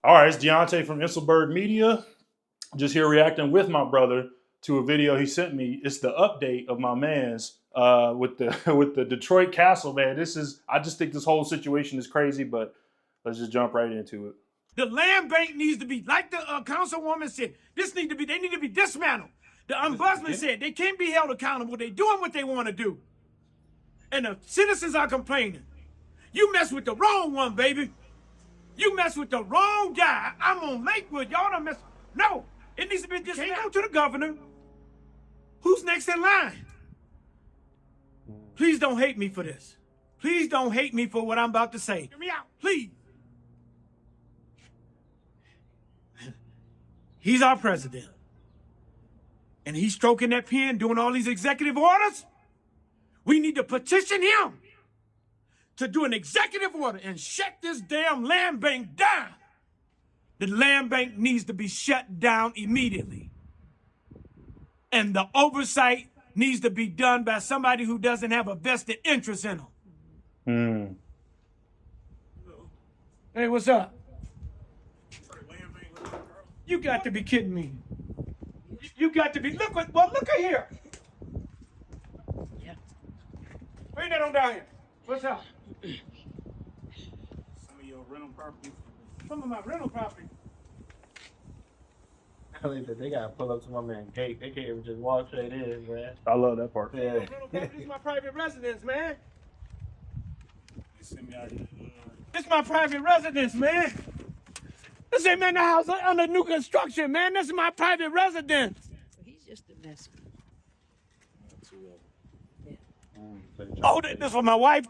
All right, it's Deontay from Inselbergmedia. Just here reacting with my brother to a video he sent me. It's the update of my man's with the with the Detroit Castle, man. I just think this whole situation is crazy, but let's just jump right into it. The land bank needs to be, like the councilwoman said, they need to be dismantled. The ombudsman said they can't be held accountable. They're doing what they want to do. And the citizens are complaining. You mess with the wrong one, baby. You mess with the wrong guy. I'm on Lakewood. Y'all don't mess. No, it needs to be dismantled. Can't go to the governor. Who's next in line? Please don't hate me for this. Please don't hate me for what I'm about to say. Hear me out, please. He's our president. And he's stroking that pen, doing all these executive orders. We need to petition him to do an executive order and shut this damn land bank down. The land bank needs to be shut down immediately. And the oversight needs to be done by somebody who doesn't have a vested interest in them. Hey, what's up? You got to be kidding me. You got to be, look at here. Yeah. Bring that on down here. What's up? Some of your rental property. Some of my rental property. They gotta pull up to my man's gate. They can't even just walk straight in, man. I love that part. Yeah. Rental property is my private residence, man. They send me out here. This is my private residence, man. This ain't man the house under new construction, man. This is my private residence. He's just a mess. Oh, this for my wife.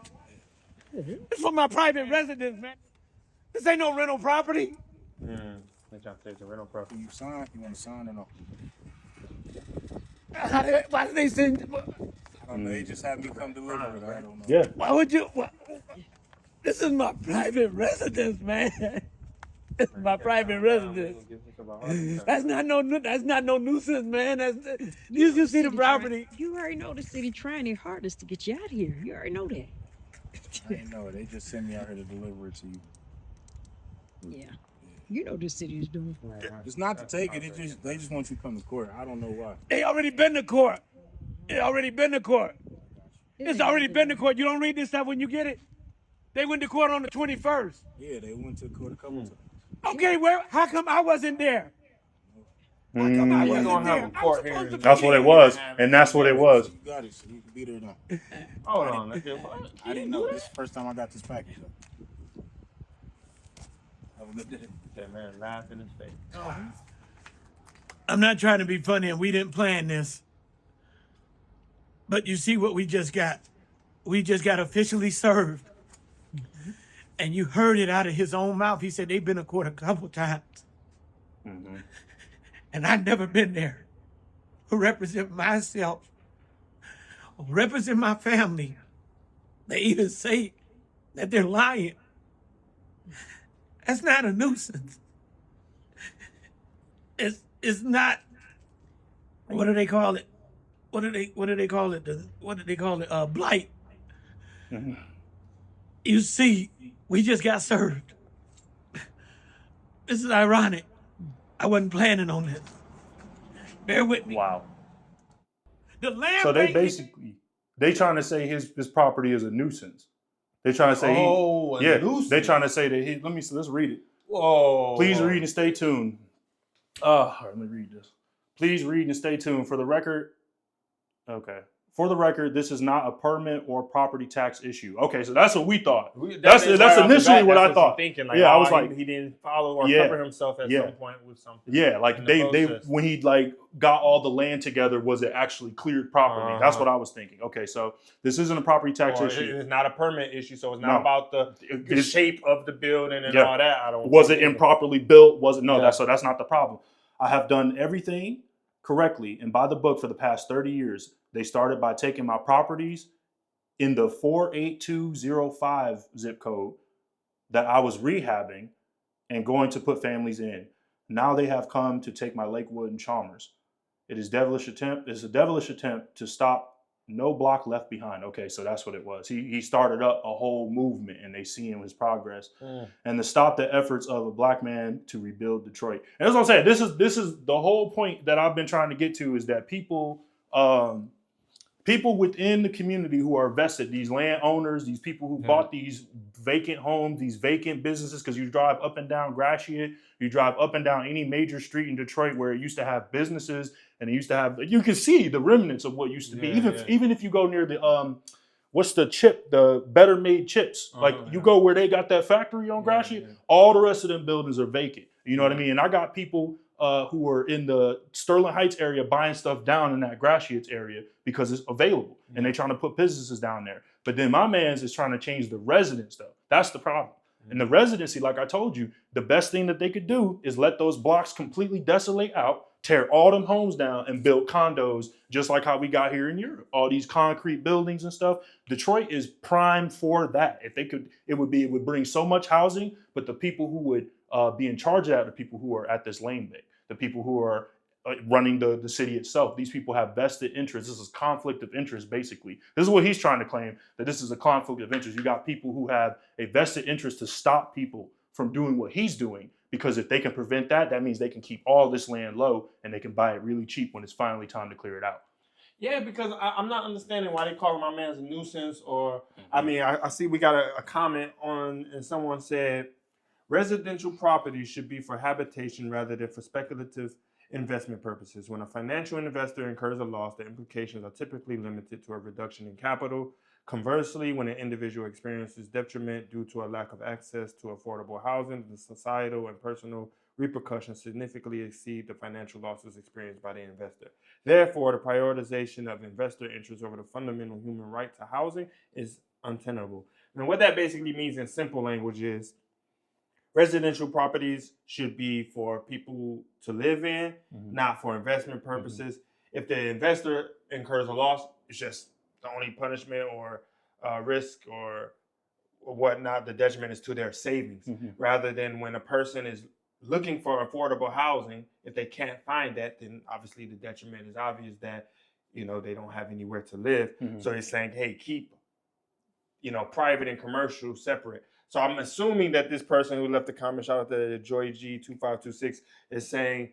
This for my private residence, man. This ain't no rental property. They trying to take the rental property. You sign? You want to sign or no? Why did they send? I don't know. They just had me come deliver it. I don't know. Yeah. Why would you? This is my private residence, man. This is my private residence. That's not no nuisance, man. You see the property. You already know the city trying their hardest to get you out of here. You already know that. I didn't know. They just sent me out here to deliver it to you. Yeah. You know the city is doing. It's not to take it. They just want you to come to court. I don't know why. They already been to court. It already been to court. It's already been to court. You don't read this stuff when you get it. They went to court on the 21st. Yeah, they went to court a couple times. Okay, how come I wasn't there? How come I wasn't there? That's what it was, and that's what it was. You got it, so you can be there now. Hold on. I didn't know. This is the first time I got this package. Have a good day. That man laughed in his face. I'm not trying to be funny, and we didn't plan this. But you see what we just got. We just got officially served. And you heard it out of his own mouth. He said they've been to court a couple times. And I've never been there. To represent myself, or represent my family. They even say that they're lying. That's not a nuisance. It's not. What do they call it? What do they call it? What do they call it? Blight. You see, we just got served. This is ironic. I wasn't planning on this. Bear with me. Wow. The land So they bank- basically trying to say his property is a nuisance. They trying to say nuisance. they trying to say that let's read it. Whoa. Please read and stay tuned. All right, let me read this. Please read and stay tuned. For the record, for the record, this is not a permit or property tax issue. Okay, so that's what we thought. That's initially what I thought. Thinking, yeah, I was like, he didn't follow or Yeah. cover himself at some point with something. yeah, like in the they process. when he like got all the land together, was it actually cleared properly? That's what I was thinking. Okay, so this isn't a property tax Or issue. it's not a permit issue, so it's not No. about the It's- shape of the building and Yeah. all that. I don't. Was it improperly built? Was it no? Yeah. That's not the problem. I have done everything correctly and by the book for the past 30 years. They started by taking my properties in the 48205 zip code that I was rehabbing and going to put families in. Now they have come to take my Lakewood and Chalmers. It's a devilish attempt to stop No block left behind. Okay, so that's what it was. He started up a whole movement, and they see his progress, and to stop the efforts of a black man to rebuild Detroit. And that's what I'm saying. This is the whole point that I've been trying to get to, is that people within the community who are vested, these landowners, these people who bought these vacant homes, these vacant businesses, because you drive up and down Gratiot, you drive up and down any major street in Detroit where it used to have businesses, and it used to have, you can see the remnants of what used to be. Even if you go near the what's the chip, the Better Made chips, you go where they got that factory on Gratiot, all the rest of them buildings are vacant. You know what I mean? And I got people who are in the Sterling Heights area buying stuff down in that Gratiot's area because it's available, and they're trying to put businesses down there. But then my man's is trying to change the residents, though. That's the problem. And the residency, like I told you, the best thing that they could do is let those blocks completely desolate out, tear all them homes down, and build condos, just like how we got here in Europe. All these concrete buildings and stuff. Detroit is primed for that. If they could, it would bring so much housing, but the people who would be in charge of that are the people who are at this lane bank, the people who are running the city itself. These people have vested interests. This is conflict of interest, basically. This is what he's trying to claim, that this is a conflict of interest. You got people who have a vested interest to stop people from doing what he's doing, because if they can prevent that, that means they can keep all this land low, and they can buy it really cheap when it's finally time to clear it out. Yeah, because I'm not understanding why they call my man's a nuisance. Or, I mean, I see we got a comment on, and someone said, residential property should be for habitation rather than for speculative investment purposes. When a financial investor incurs a loss, the implications are typically limited to a reduction in capital. Conversely, when an individual experiences detriment due to a lack of access to affordable housing, the societal and personal repercussions significantly exceed the financial losses experienced by the investor. Therefore, the prioritization of investor interests over the fundamental human right to housing is untenable. And what that basically means in simple language is, residential properties should be for people to live in, not for investment purposes. If the investor incurs a loss, it's just the only punishment or risk or whatnot. The detriment is to their savings, rather than when a person is looking for affordable housing. If they can't find that, then obviously the detriment is obvious, that they don't have anywhere to live. So it's saying, hey, keep private and commercial separate. So I'm assuming that this person who left the comment, shout out to Joy G2526, is saying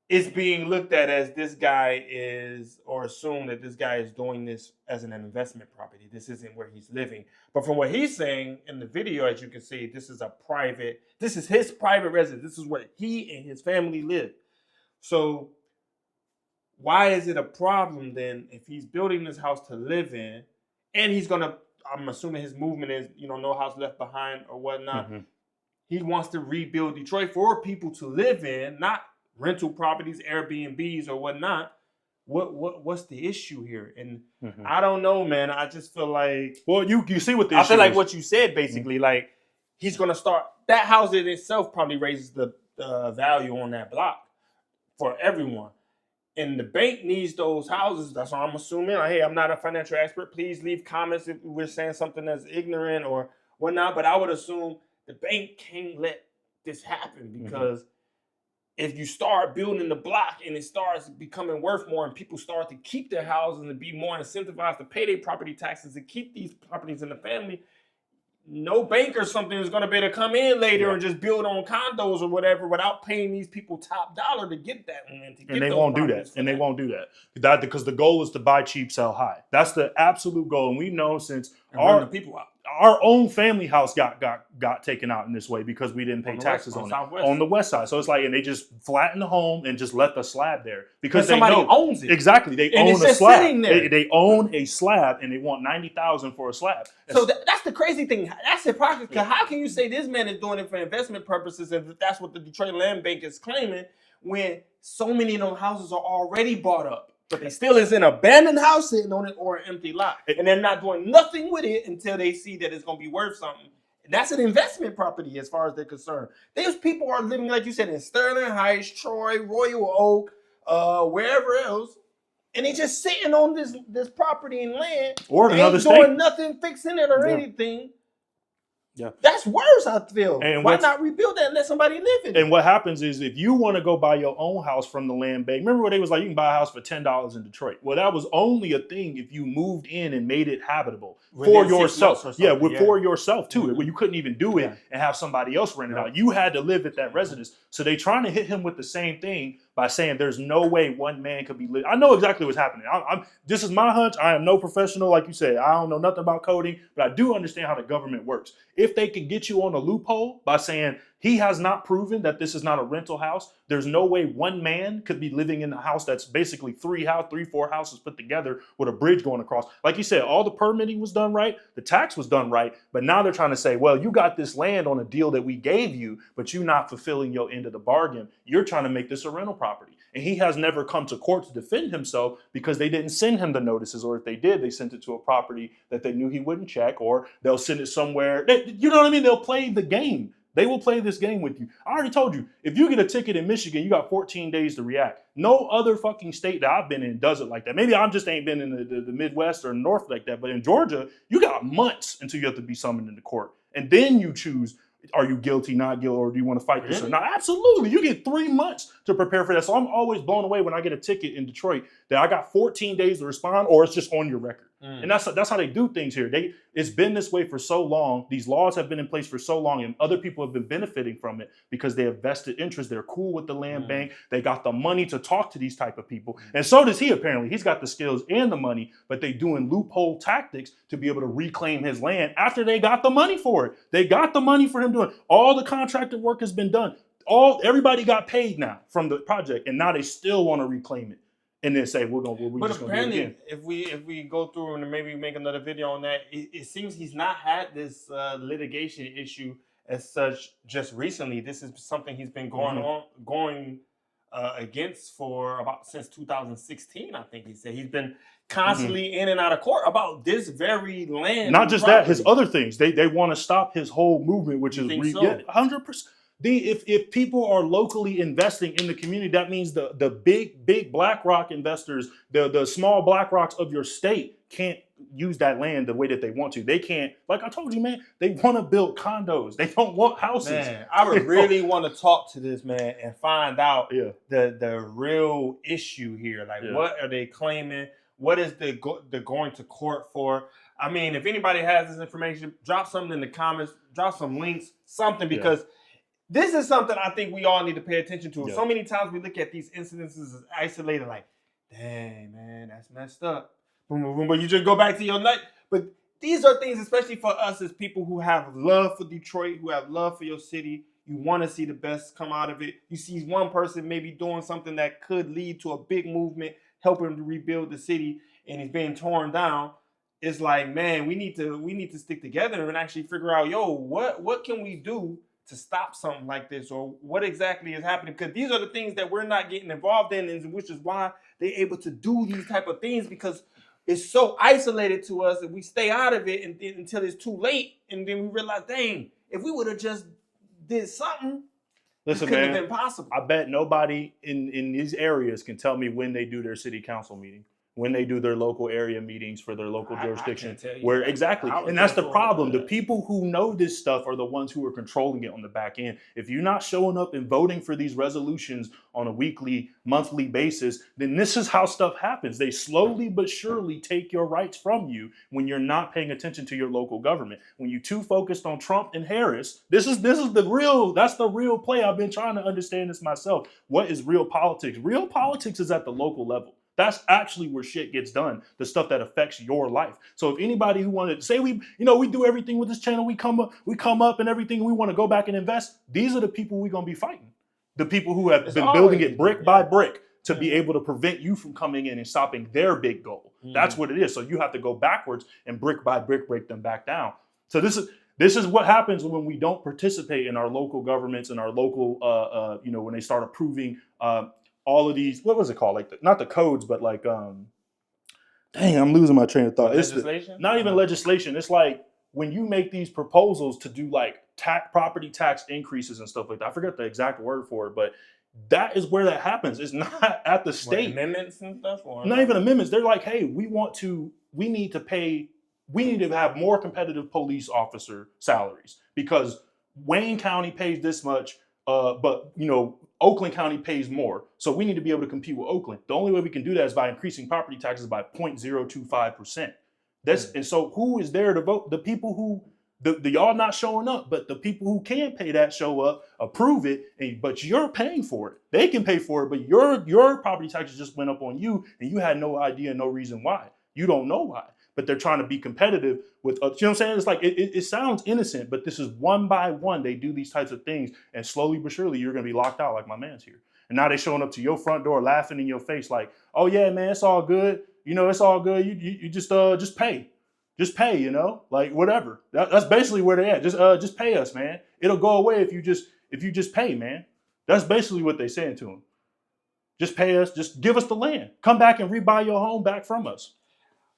it's being looked at as this guy is, or assume that this guy is doing this as an investment property. This isn't where he's living. But from what he's saying in the video, as you can see, this is his private residence. This is where he and his family live. So why is it a problem then if he's building this house to live in, and he's going to, I'm assuming his movement is, no house left behind or whatnot. He wants to rebuild Detroit for people to live in, not rental properties, Airbnbs or whatnot. What's the issue here? And I don't know, man. I just feel like, well, you see what the I issue feel like is. what you said, basically, like he's going to start, that house in itself probably raises the value on that block for everyone. And the bank needs those houses. That's what I'm assuming. Like, hey, I'm not a financial expert. Please leave comments if we're saying something that's ignorant or whatnot. But I would assume the bank can't let this happen, because if you start building the block and it starts becoming worth more, and people start to keep their houses and be more incentivized to pay their property taxes and keep these properties in the family, no bank or something is going to be able to come in later and just build on condos or whatever without paying these people top dollar to get that land. And they won't do that. And they won't do that. Because the goal is to buy cheap, sell high. That's the absolute goal. And we know since the people out. Our own family house got taken out in this way because we didn't pay taxes on it on the west side. So it's like, and they just flattened the home and just left the slab there because somebody owns it. Exactly, they and own it's a just slab. Sitting there. They own a slab and they want $90,000 for a slab. So that's the crazy thing. That's hypocrisy. Because how can you say this man is doing it for investment purposes if that's what the Detroit Land Bank is claiming, when so many of those houses are already bought up? But they still is an abandoned house sitting on it or an empty lot. And they're not doing nothing with it until they see that it's going to be worth something. That's an investment property as far as they're concerned. These people are living, like you said, in Sterling Heights, Troy, Royal Oak, wherever else. And they just sitting on this property and land. Or another ain't state. doing nothing, fixing it or anything. Yeah. That's worse, I feel. And Why what's- not rebuild that and let somebody live in it? And what happens is if you want to go buy your own house from the land bank, remember where they was like, you can buy a house for $10 in Detroit. Well, that was only a thing if you moved in and made it habitable for Within 6 yourself. months or Yeah, something, for yourself too. Mhm. Where you couldn't even do it Yeah. and have somebody else rent it No. out. You had to live at that residence. So they trying to hit him with the same thing by saying there's no way one man could be living. I know exactly what's happening. This is my hunch. I am no professional, like you said. I don't know nothing about coding, but I do understand how the government works. If they can get you on a loophole by saying he has not proven that this is not a rental house, there's no way one man could be living in a house that's basically three, four houses put together with a bridge going across. Like you said, all the permitting was done right, the tax was done right, but now they're trying to say, well, you got this land on a deal that we gave you, but you're not fulfilling your end of the bargain. You're trying to make this a rental property. And he has never come to court to defend himself because they didn't send him the notices, or if they did, they sent it to a property that they knew he wouldn't check, or they'll send it somewhere. You know what I mean? They'll play the game. They will play this game with you. I already told you, if you get a ticket in Michigan, you got 14 days to react. No other fucking state that I've been in does it like that. Maybe I just ain't been in the Midwest or North like that, but in Georgia, you got months until you have to be summoned into court. And then you choose, are you guilty, not guilty, or do you want to fight this or not? Absolutely. You get 3 months to prepare for that. So I'm always blown away when I get a ticket in Detroit that I got 14 days to respond, or it's just on your record. And that's how they do things here. It's been this way for so long. These laws have been in place for so long, and other people have been benefiting from it because they have vested interest. They're cool with the land bank. They got the money to talk to these type of people. And so does he, apparently. He's got the skills and the money, but they doing loophole tactics to be able to reclaim his land after they got the money for it. They got the money for him doing all the contracted work has been done. Everybody got paid now from the project, and now they still want to reclaim it. And then say we're just gonna do it again. If we go through and maybe make another video on that, it seems he's not had this litigation issue as such just recently. This is something he's been going against for about since 2016. I think he said he's been constantly in and out of court about this very land. Not just that, his other things. They want to stop his whole movement, which is 100%. If people are locally investing in the community, that means the big BlackRock investors, the small BlackRocks of your state can't use that land the way that they want to. They can't, like I told you, man, they want to build condos. They don't want houses. Man, I would really want to talk to this man and find out the real issue here. Like, what are they claiming? What is the going to court for? I mean, if anybody has this information, drop something in the comments, drop some links, something, because this is something I think we all need to pay attention to. So many times we look at these incidences as isolated, like, dang, man, that's messed up. Boom, boom, boom, but you just go back to your night. But these are things, especially for us as people who have love for Detroit, who have love for your city. You want to see the best come out of it. You see one person maybe doing something that could lead to a big movement, helping to rebuild the city, and he's being torn down. It's like, man, we need to stick together and actually figure out, what can we do to stop something like this, or what exactly is happening? Because these are the things that we're not getting involved in, and which is why they're able to do these type of things, because it's so isolated to us and we stay out of it until it's too late, and then we realize, dang, if we would have just did something, listen, it couldn't man, have been possible. I bet nobody in these areas can tell me when they do their city council meeting, when they do their local area meetings for their local jurisdiction. Exactly. And that's the problem. The people who know this stuff are the ones who are controlling it on the back end. If you're not showing up and voting for these resolutions on a weekly, monthly basis, then this is how stuff happens. They slowly but surely take your rights from you when you're not paying attention to your local government. When you're too focused on Trump and Harris, that's the real play. I've been trying to understand this myself. What is real politics? Real politics is at the local level. That's actually where shit gets done, the stuff that affects your life. So if anybody who wanted to say we do everything with this channel, we come up and everything, we want to go back and invest, these are the people we're going to be fighting. The people who have been building it brick by brick to be able to prevent you from coming in and stopping their big goal. That's what it is. So you have to go backwards and brick by brick break them back down. So this is what happens when we don't participate in our local governments and our local, when they start approving all of these, what was it called? Like not the codes, but like, dang, I'm losing my train of thought. Legislation? Not even legislation. It's like when you make these proposals to do like property tax increases and stuff like that. I forget the exact word for it, but that is where that happens. It's not at the state. Amendments and stuff? Not even amendments. They're like, hey, we need to pay we need to have more competitive police officer salaries because Wayne County pays this much, but Oakland County pays more. So we need to be able to compete with Oakland. The only way we can do that is by increasing property taxes by 0.025%. And so who is there to vote? The people who the y'all not showing up, but the people who can pay that show up, approve it, but you're paying for it. They can pay for it, but your property taxes just went up on you, and you had no idea, no reason why. You don't know why. But they're trying to be competitive with, you know what I'm saying? It's like, it sounds innocent, but this is one by one. They do these types of things, and slowly but surely, you're going to be locked out like my man's here. And now they're showing up to your front door laughing in your face like, oh yeah, man, it's all good. It's all good. You just pay. Just pay, like whatever. That's basically where they're at. Just pay us, man. It'll go away if you just pay, man. That's basically what they're saying to them. Just pay us. Just give us the land. Come back and rebuy your home back from us.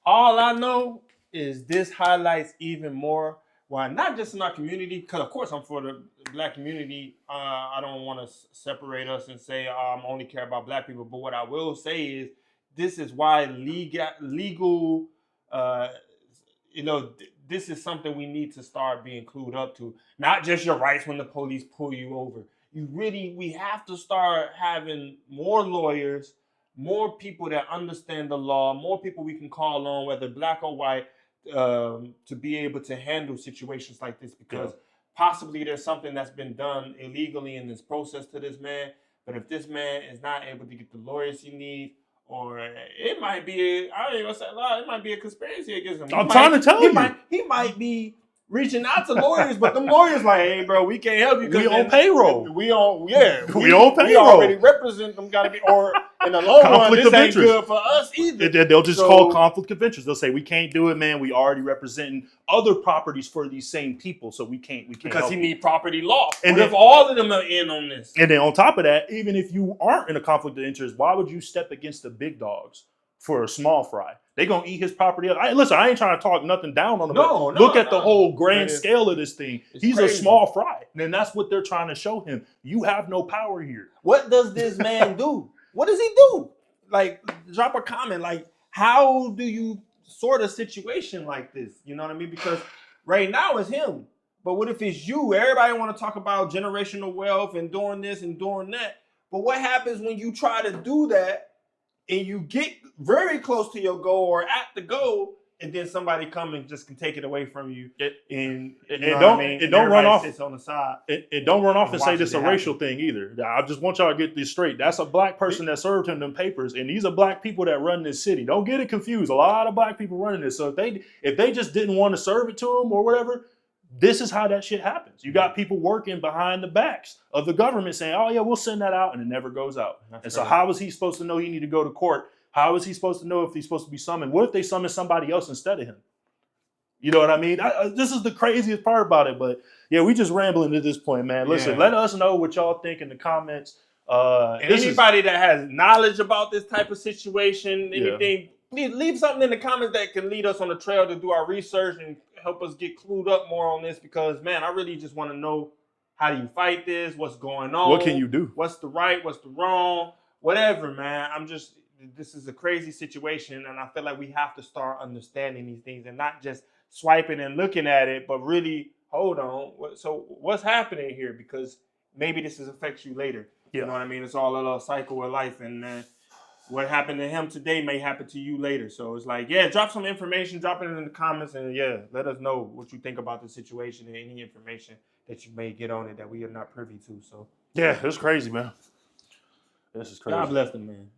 All I know is this highlights even more why not just in our community, because of course I'm for the black community. I don't want to separate us and say I only care about black people. But what I will say is this is why legal this is something we need to start being clued up to. Not just your rights when the police pull you over. We have to start having more lawyers, more people that understand the law, more people we can call on, whether black or white, to be able to handle situations like this, because possibly there's something that's been done illegally in this process to this man. But if this man is not able to get the lawyers he needs, or it might be, I don't even say a lot, it might be a conspiracy against him. I'm trying to tell you. He might be reaching out to lawyers, but the lawyers like, hey, bro, we can't help you. We on payroll. We on payroll. We already represent them. Got to be, or in the long run, this ain't good for us either. They'll just call conflict of interest. They'll say we can't do it, man. We already representing other properties for these same people, so we can't. Because he need property law. And if all of them are in on this, and then on top of that, even if you aren't in a conflict of interest, why would you step against the big dogs for a small fry? They gonna eat his property up. Listen, I ain't trying to talk nothing down on him. Look at the whole grand scale of this thing. He's crazy. A small fry. And that's what they're trying to show him. You have no power here. What does this man do? What does he do? Like, drop a comment. Like, how do you sort a situation like this? You know what I mean? Because right now it's him. But what if it's you? Everybody want to talk about generational wealth and doing this and doing that. But what happens when you try to do that and you get very close to your goal or at the goal, and then somebody come and just can take it away from you? It don't run off. Sits on the side. It don't run off and say this is a racial thing either. I just want y'all to get this straight. That's a black person that served him them papers, and these are black people that run this city. Don't get it confused. A lot of black people running this. So if they just didn't want to serve it to him or whatever, this is how that shit happens. You got people working behind the backs of the government saying, oh yeah, we'll send that out, and it never goes out. So how is he supposed to know he need to go to court? How is he supposed to know if he's supposed to be summoned? What if they summon somebody else instead of him? You know what I mean? This is the craziest part about it. But yeah, we just rambling at this point, man. Listen, let us know what y'all think in the comments. Anybody that has knowledge about this type of situation, anything, leave something in the comments that can lead us on the trail to do our research and help us get clued up more on this, because man, I really just want to know, how do you fight this? What's going on? What can you do? What's the right? What's the wrong? Whatever, man. This is a crazy situation, and I feel like we have to start understanding these things and not just swiping and looking at it, but really, hold on. So what's happening here? Because maybe this affects you later. You know what I mean? It's all a little cycle of life, and what happened to him today may happen to you later. So it's like, drop some information, drop it in the comments, and let us know what you think about the situation and any information that you may get on it that we are not privy to. So yeah, it's crazy, man. This is crazy. God bless them, man.